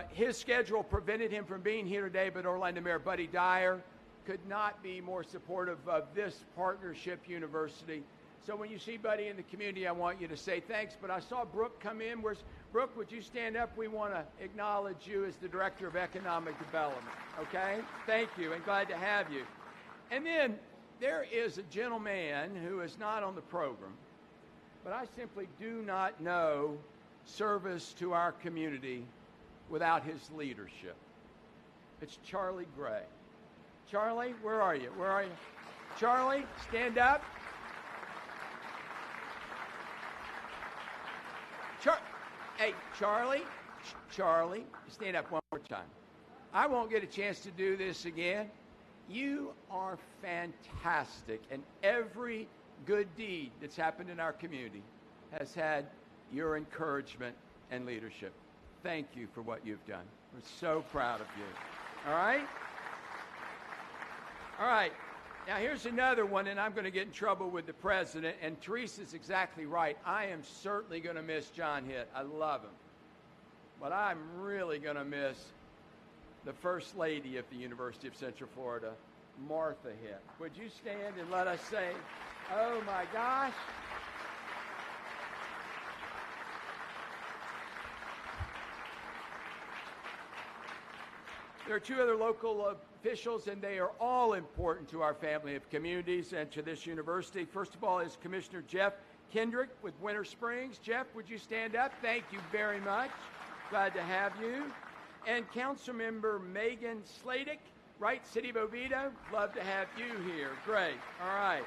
His schedule prevented him from being here today, but Orlando Mayor Buddy Dyer could not be more supportive of this partnership university. So when you see Buddy in the community, I want you to say thanks. But I saw Brooke come in. Where's Brooke? Would you stand up? We want to acknowledge you as the Director of Economic Development. Okay? Thank you, and glad to have you. And then there is a gentleman who is not on the program, but I simply do not know service to our community without his leadership. It's Charlie Gray. Charlie, where are you? Where are you? Charlie, stand up. Hey, Charlie, stand up one more time. I won't get a chance to do this again. You are fantastic, and every good deed that's happened in our community has had your encouragement and leadership. Thank you for what you've done. We're so proud of you. All right? All right, now here's another one, and I'm going to get in trouble with the president, and Teresa's exactly right. I am certainly going to miss John Hitt. I love him. But I'm really going to miss the First Lady of the University of Central Florida, Martha Hitt. Would you stand and let us say, oh my gosh. There are two other local officials, and they are all important to our family of communities and to this university. First of all is Commissioner Jeff Kendrick with Winter Springs. Jeff, would you stand up? Thank you very much. Glad to have you. And Councilmember Megan Sladek, right, City of Oviedo. Love to have you here. Great. All right.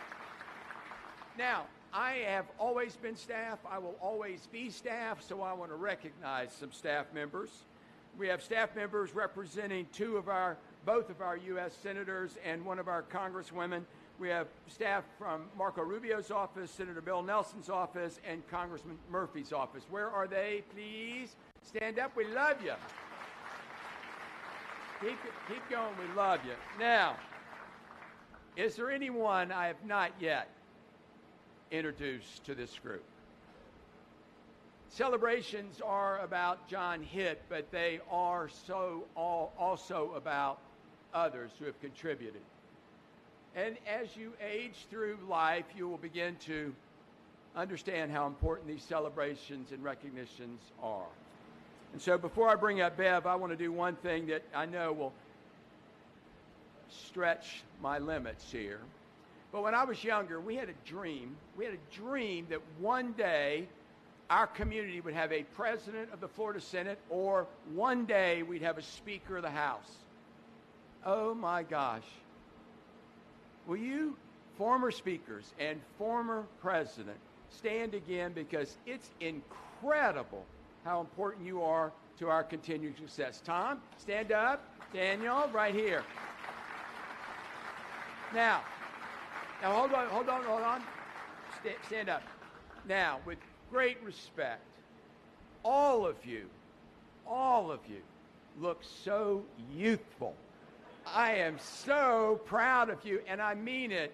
Now, I have always been staff. I will always be staff, so I want to recognize some staff members. We have staff members representing both of our U.S. senators and one of our congresswomen. We have staff from Marco Rubio's office, Senator Bill Nelson's office, and Congressman Murphy's office. Where are they, please? Stand up. We love you. Keep going. We love you. Now, is there anyone I have not yet introduced to this group? Celebrations are about John Hitt, but they are also about others who have contributed. And as you age through life, you will begin to understand how important these celebrations and recognitions are. And so before I bring up Bev, I want to do one thing that I know will stretch my limits here. But when I was younger, we had a dream. We had a dream that one day our community would have a president of the Florida Senate, or one day we'd have a Speaker of the House. Oh my gosh. Will you, former speakers and former president, stand again, because it's incredible how important you are to our continued success. Tom, stand up. Daniel, right here. Now hold on. Stand up. Now, with great respect, all of you look so youthful. I am so proud of you, and I mean it,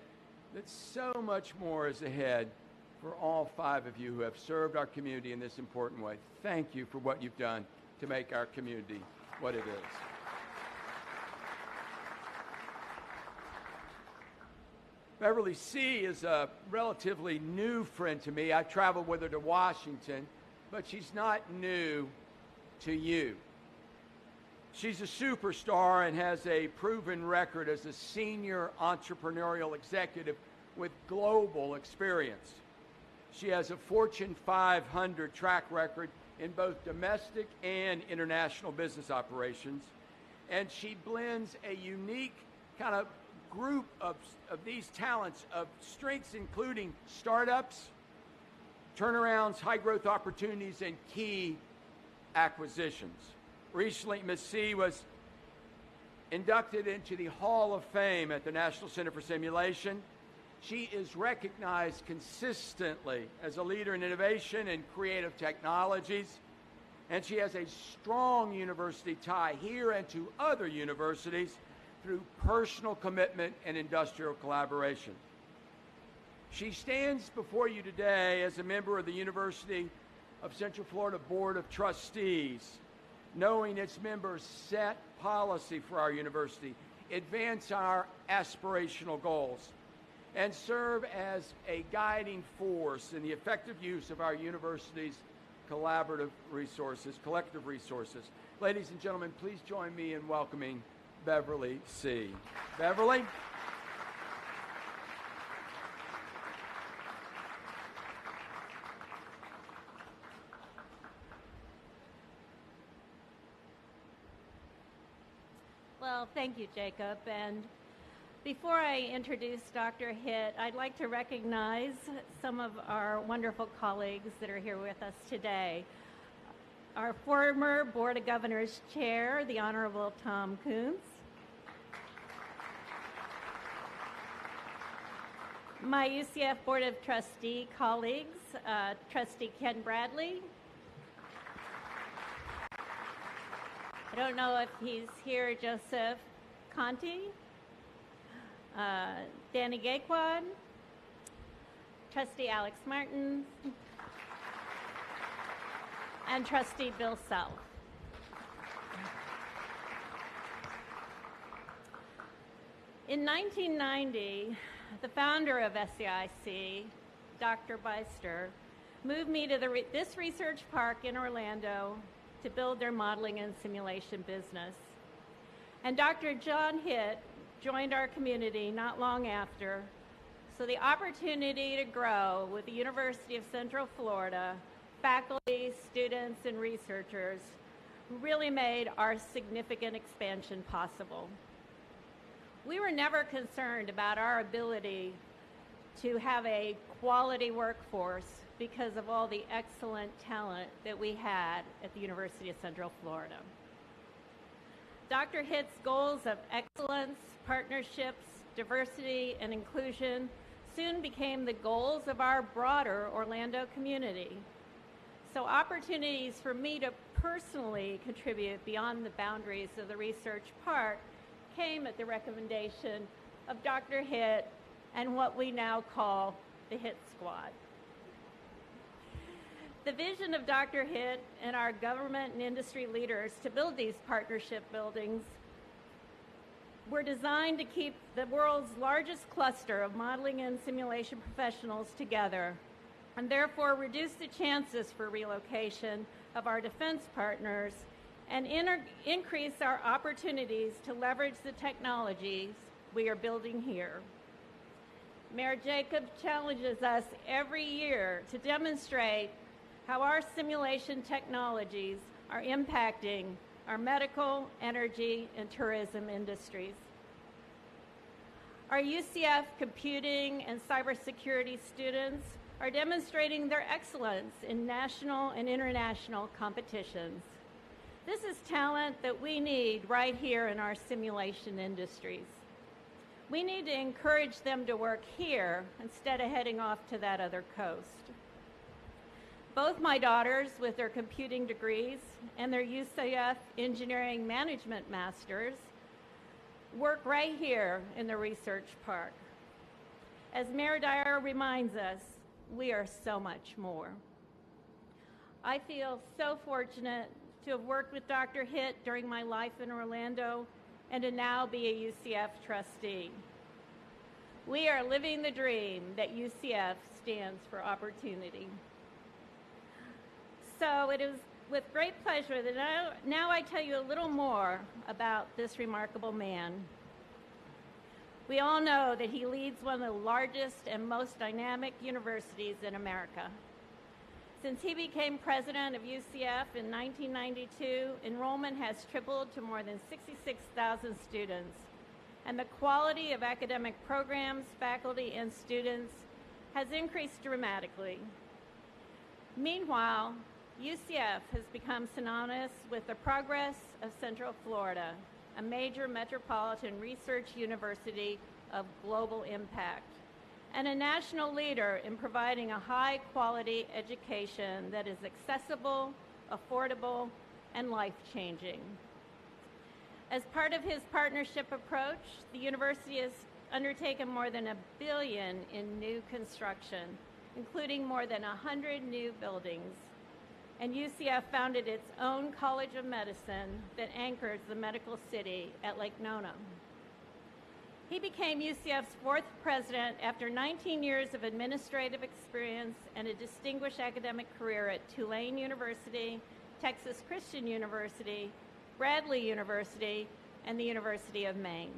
that so much more is ahead for all 5 of you who have served our community in this important way. Thank you for what you've done to make our community what it is. Beverly C. is a relatively new friend to me. I traveled with her to Washington, but she's not new to you. She's a superstar and has a proven record as a senior entrepreneurial executive with global experience. She has a Fortune 500 track record in both domestic and international business operations, and she blends a unique kind of group of these talents of strengths, including startups, turnarounds, high growth opportunities, and key acquisitions. Recently, Ms. C was inducted into the Hall of Fame at the National Center for Simulation. She is recognized consistently as a leader in innovation and creative technologies, and she has a strong university tie here and to other universities through personal commitment and industrial collaboration. She stands before you today as a member of the University of Central Florida Board of Trustees, knowing its members set policy for our university, advance our aspirational goals, and serve as a guiding force in the effective use of our university's collective resources. Ladies and gentlemen, please join me in welcoming Beverly C. Beverly? Well, thank you, Jacob. And before I introduce Dr. Hitt, I'd like to recognize some of our wonderful colleagues that are here with us today. Our former Board of Governors Chair, the Honorable Tom Kuntz. My UCF Board of Trustee colleagues, Trustee Ken Bradley. I don't know if he's here, Joseph Conti, Danny Gaekwad, Trustee Alex Martin, and Trustee Bill Self. In 1990, the founder of SEIC, Dr. Beister, moved me to this research park in Orlando to build their modeling and simulation business. And Dr. John Hitt joined our community not long after, so the opportunity to grow with the University of Central Florida, faculty, students, and researchers really made our significant expansion possible. We were never concerned about our ability to have a quality workforce because of all the excellent talent that we had at the University of Central Florida. Dr. Hitt's goals of excellence, partnerships, diversity, and inclusion soon became the goals of our broader Orlando community. So opportunities for me to personally contribute beyond the boundaries of the research park came at the recommendation of Dr. Hitt and what we now call the Hitt Squad. The vision of Dr. Hitt and our government and industry leaders to build these partnership buildings were designed to keep the world's largest cluster of modeling and simulation professionals together, and therefore reduce the chances for relocation of our defense partners and increase our opportunities to leverage the technologies we are building here. Mayor Jacobs challenges us every year to demonstrate how our simulation technologies are impacting our medical, energy, and tourism industries. Our UCF computing and cybersecurity students are demonstrating their excellence in national and international competitions. This is talent that we need right here in our simulation industries. We need to encourage them to work here instead of heading off to that other coast. Both my daughters, with their computing degrees and their UCF Engineering Management Masters, work right here in the research park. As Mayor Dyer reminds us, we are so much more. I feel so fortunate to have worked with Dr. Hitt during my life in Orlando and to now be a UCF trustee. We are living the dream that UCF stands for opportunity. So it is with great pleasure that now I tell you a little more about this remarkable man. We all know that he leads one of the largest and most dynamic universities in America. Since he became president of UCF in 1992, enrollment has tripled to more than 66,000 students, and the quality of academic programs, faculty, and students has increased dramatically. Meanwhile, UCF has become synonymous with the progress of Central Florida, a major metropolitan research university of global impact, and a national leader in providing a high-quality education that is accessible, affordable, and life-changing. As part of his partnership approach, the university has undertaken more than $1 billion in new construction, including more than 100 new buildings. And UCF founded its own College of Medicine that anchors the medical city at Lake Nona. He became UCF's fourth president after 19 years of administrative experience and a distinguished academic career at Tulane University, Texas Christian University, Bradley University, and the University of Maine.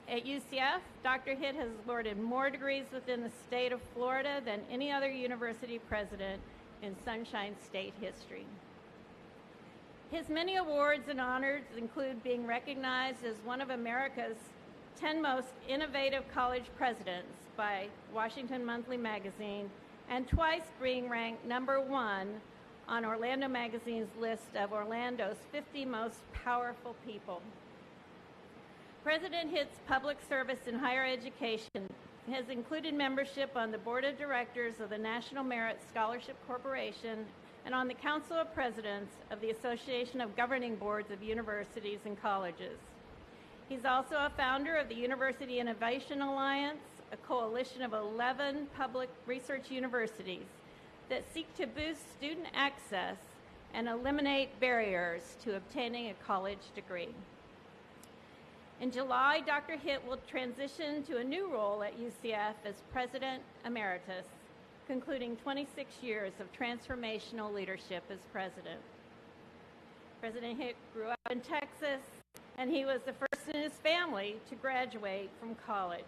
At UCF, Dr. Hitt has awarded more degrees within the state of Florida than any other university president in Sunshine State history. His many awards and honors include being recognized as one of America's 10 most innovative college presidents by Washington Monthly Magazine, and twice being ranked #1 on Orlando Magazine's list of Orlando's 50 most powerful people. President Hitt's public service in higher education has included membership on the board of directors of the National Merit Scholarship Corporation and on the Council of Presidents of the Association of Governing Boards of Universities and Colleges. He's also a founder of the University Innovation Alliance, a coalition of 11 public research universities that seek to boost student access and eliminate barriers to obtaining a college degree. In July, Dr. Hitt will transition to a new role at UCF as President Emeritus, concluding 26 years of transformational leadership as president. President Hitt grew up in Texas, and he was the first in his family to graduate from college.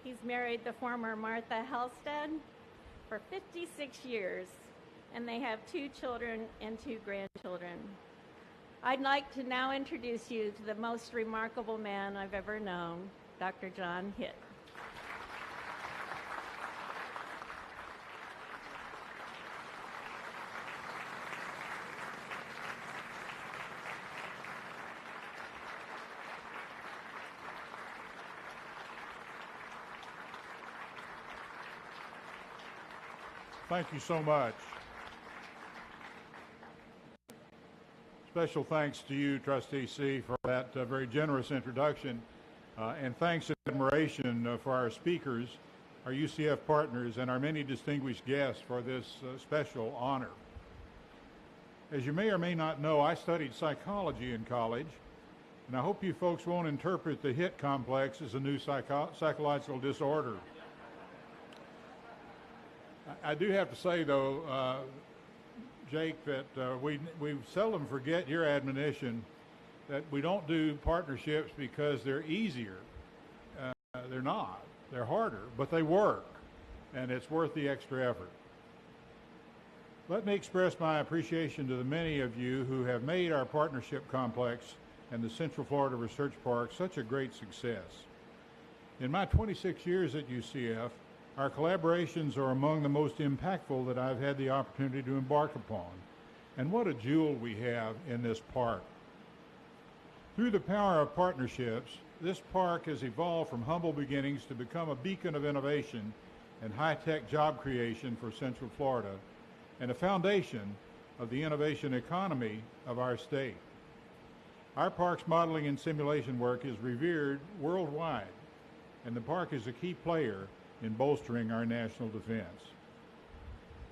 He's married the former Martha Halstead for 56 years, and they have 2 children and 2 grandchildren. I'd like to now introduce you to the most remarkable man I've ever known, Dr. John Hitt. Thank you so much. Special thanks to you, Trustee C., for that very generous introduction, and thanks and admiration for our speakers, our UCF partners, and our many distinguished guests for this special honor. As you may or may not know, I studied psychology in college, and I hope you folks won't interpret the Hitt complex as a new psychological disorder. I do have to say, though, Jake, that we seldom forget your admonition that we don't do partnerships because they're easier. They're not. They're harder, but they work, and it's worth the extra effort. Let me express my appreciation to the many of you who have made our partnership complex and the Central Florida Research Park such a great success. In my 26 years at UCF, our collaborations are among the most impactful that I've had the opportunity to embark upon. And what a jewel we have in this park. Through the power of partnerships, this park has evolved from humble beginnings to become a beacon of innovation and high-tech job creation for Central Florida, and a foundation of the innovation economy of our state. Our park's modeling and simulation work is revered worldwide, and the park is a key player in bolstering our national defense.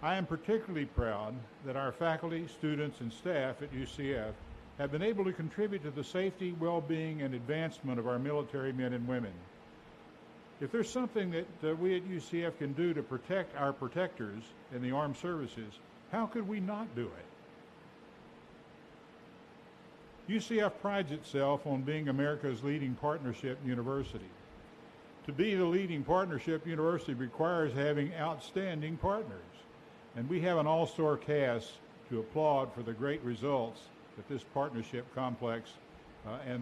I am particularly proud that our faculty, students, and staff at UCF have been able to contribute to the safety, well-being, and advancement of our military men and women. If there's something that we at UCF can do to protect our protectors in the armed services, how could we not do it? UCF prides itself on being America's leading partnership university. To be the leading partnership university requires having outstanding partners, and we have an all-star cast to applaud for the great results that this partnership complex that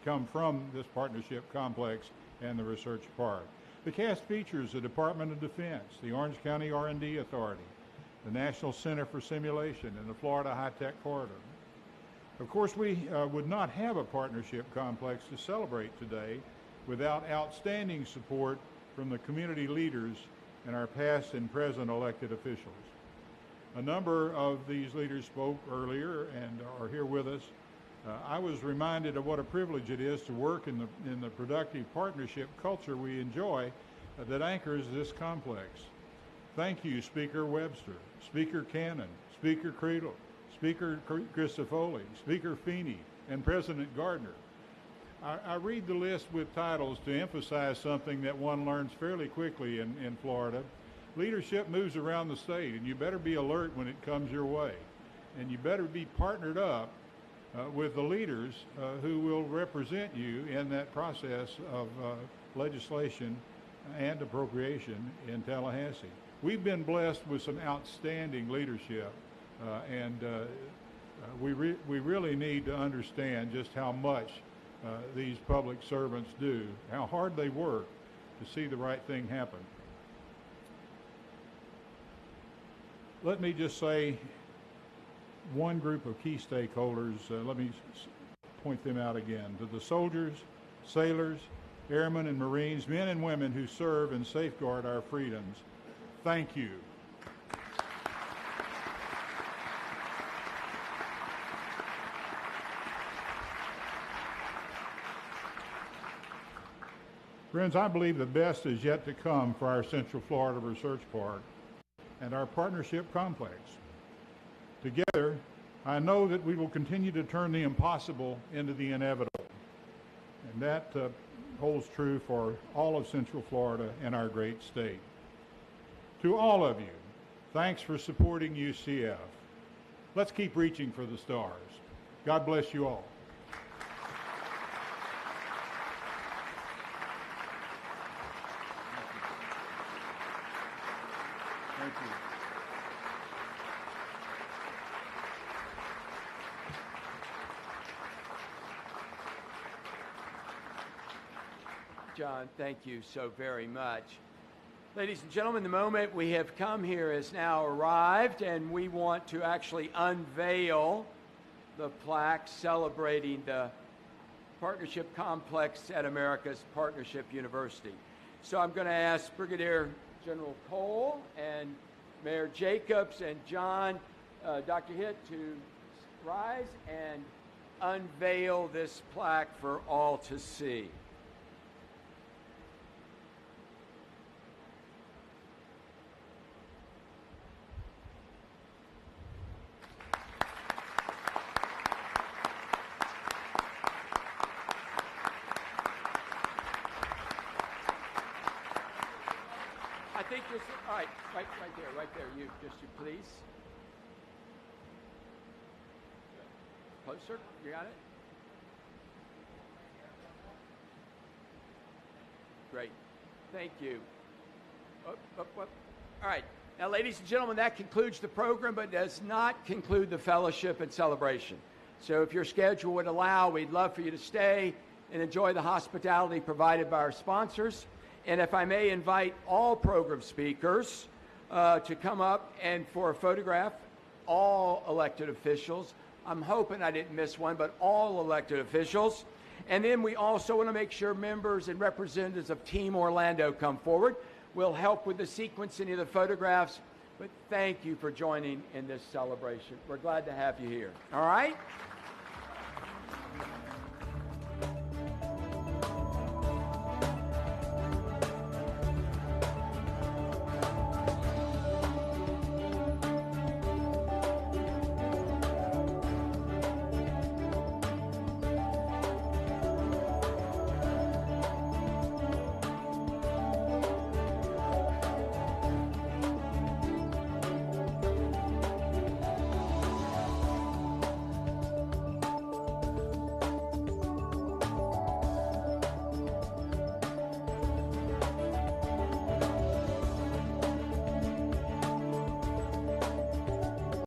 come from this partnership complex and the research park. The cast features the Department of Defense, the Orange County R&D Authority, the National Center for Simulation, and the Florida High-Tech Corridor. Of course, we would not have a partnership complex to celebrate today without outstanding support from the community leaders and our past and present elected officials. A number of these leaders spoke earlier and are here with us. I was reminded of what a privilege it is to work in the productive partnership culture we enjoy that anchors this complex. Thank you, Speaker Webster, Speaker Cannon, Speaker Cradle, Speaker Christofoli, Speaker Feeney, and President Gardner. I read the list with titles to emphasize something that one learns fairly quickly in Florida. Leadership moves around the state, and you better be alert when it comes your way. And you better be partnered up with the leaders who will represent you in that process of legislation and appropriation in Tallahassee. We've been blessed with some outstanding leadership, and we really need to understand just how much these public servants do, how hard they work to see the right thing happen. Let me just say one group of key stakeholders, let me point them out again. To the soldiers, sailors, airmen and Marines, men and women who serve and safeguard our freedoms, thank you. Friends, I believe the best is yet to come for our Central Florida Research Park and our partnership complex. Together, I know that we will continue to turn the impossible into the inevitable. that holds true for all of Central Florida and our great state. To all of you, thanks for supporting UCF. Let's keep reaching for the stars. God bless you all. Thank you. John, thank you so very much. Ladies and gentlemen, the moment we have come here has now arrived, and we want to actually unveil the plaque celebrating the Partnership Complex at America's Partnership University. So I'm going to ask Brigadier General Cole and Mayor Jacobs and John, Dr. Hitt, to rise and unveil this plaque for all to see. I think this, all right, right there, you please. Closer, you got it? Great, thank you. All right, now ladies and gentlemen, that concludes the program, but does not conclude the fellowship and celebration. So if your schedule would allow, we'd love for you to stay and enjoy the hospitality provided by our sponsors. And if I may invite all program speakers to come up and for a photograph, all elected officials. I'm hoping I didn't miss one, but all elected officials. And then we also want to make sure members and representatives of Team Orlando come forward. We'll help with the sequencing of the photographs, but thank you for joining in this celebration. We're glad to have you here. All right?